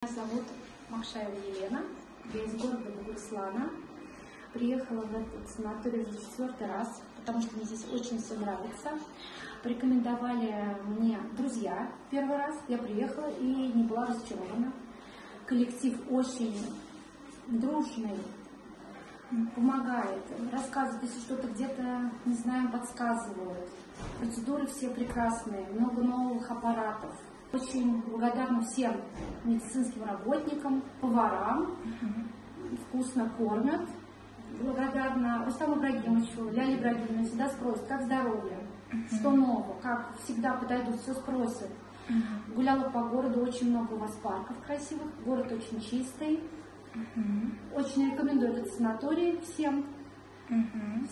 Меня зовут Макшаева Елена, я из города Бугуруслана. Приехала в этот санаторий уже 4-й раз, потому что мне здесь очень все нравится. Порекомендовали мне друзья первый раз, я приехала и не была разочарована. Коллектив очень дружный, помогает, рассказывает, если что-то где-то не знаем, подсказывают. Процедуры все прекрасные, много новых аппаратов. Очень благодарна всем медицинским работникам, поварам, вкусно кормят. Благодарна Рустаму Ибрагимовичу, Ляле Ибрагимовне, всегда спросят, как здоровье, что нового, как всегда подойдут, все спросят. Гуляла по городу, очень много у вас парков красивых, город очень чистый. Очень рекомендую этот санаторий всем.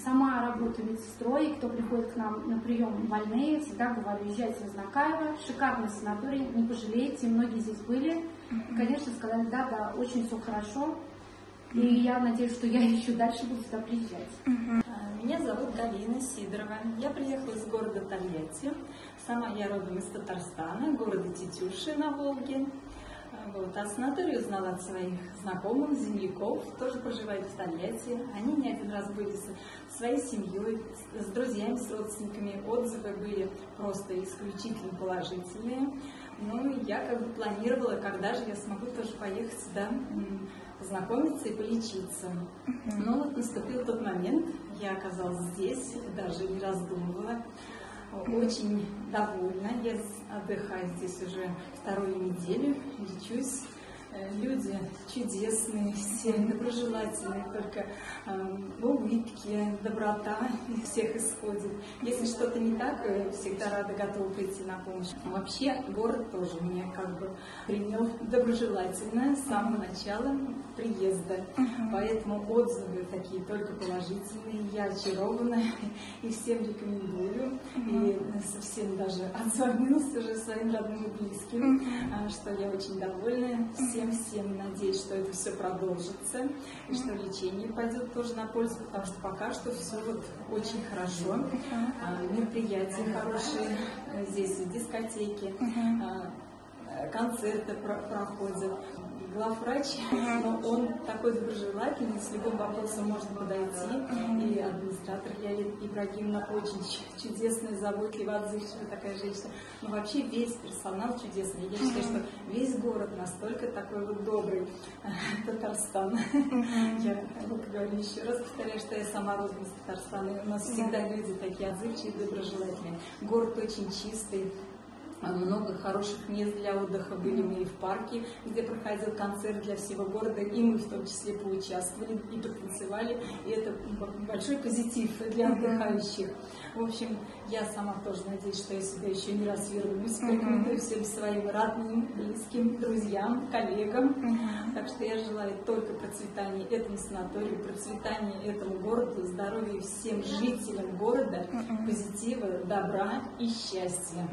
Сама работаю медсестрой, и кто приходит к нам на прием больные, всегда говорю, езжайте в Азнакаево, шикарный санаторий, не пожалеете, многие здесь были. И, конечно, сказали, да, очень все хорошо, и я надеюсь, что я еще дальше буду сюда приезжать. Меня зовут Галина Сидорова, я приехала из города Тольятти, сама я родом из Татарстана, города Тетюши на Волге. А санаторий узнала от своих знакомых, земляков, тоже проживают в Тольятти. Они не один раз были со своей семьей, с друзьями, с родственниками. Отзывы были просто исключительно положительные. Ну, я как бы планировала, когда же я смогу тоже поехать сюда, познакомиться и полечиться. Но вот наступил тот момент, я оказалась здесь, даже не раздумывала. Очень довольна, я отдыхаю здесь уже 2-ю неделю, лечусь. Люди чудесные, все доброжелательные, только улыбки, доброта их всех исходит. Если что-то не так, всегда рада, готова прийти на помощь. Вообще город тоже меня как бы принял доброжелательно с самого начала приезда. Поэтому отзывы такие только положительные, я очарована и всем рекомендую. И совсем даже отзвонилась уже своим родным и близким, что я очень довольна. Всем надеюсь, что это все продолжится, и что лечение пойдет тоже на пользу, потому что пока что все вот очень хорошо. Мероприятия хорошие, здесь дискотеки, концерты проходят. Главврач, но он такой доброжелательный, с любым вопросом можно подойти. И администратор Ляля Ибрагимовна очень чудесная, заботливая, отзывчивая такая женщина. Но вообще весь персонал чудесный. Я считаю, что весь город настолько такой вот добрый, Татарстан. Я говорю еще раз, повторяю, что я сама родом из Татарстана. У нас всегда люди такие отзывчивые, доброжелательные. Город очень чистый. Много хороших мест для отдыха были. Мы и в парке, где проходил концерт для всего города, и мы в том числе поучаствовали и потанцевали, и это большой позитив для отдыхающих. В общем, я сама тоже надеюсь, что я сюда еще не раз вернусь, порекомендую всем своим родным, близким, друзьям, коллегам. Так что я желаю только процветания этому санаторию, процветания этому городу, здоровья всем жителям города, позитива, добра и счастья.